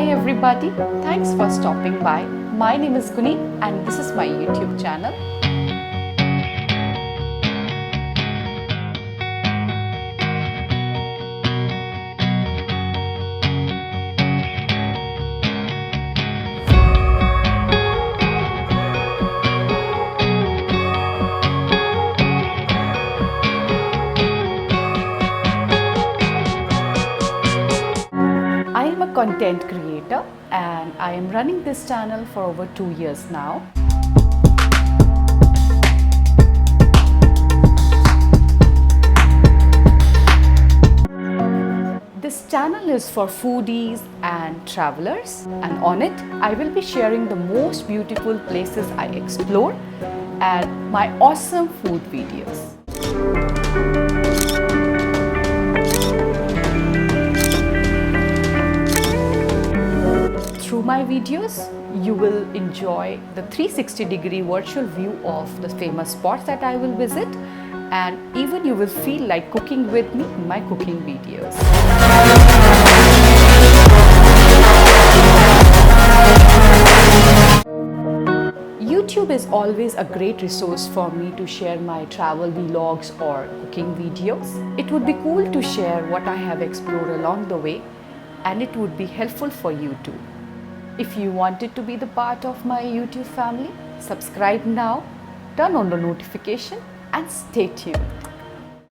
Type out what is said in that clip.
Hi everybody, thanks for stopping by. My name is Guneet and this is my YouTube channel. I am a content creator and I am running this channel for over 2 years now. This channel is for foodies and travelers, and on it I will be sharing the most beautiful places I explore and my awesome food videos. Through my videos, you will enjoy the 360-degree virtual view of the famous spots that I will visit, and even you will feel like cooking with me in my cooking videos. YouTube is always a great resource for me to share my travel vlogs or cooking videos. It would be cool to share what I have explored along the way, and it would be helpful for you too. If you wanted to be the part of my YouTube family, subscribe now, turn on the notification and stay tuned.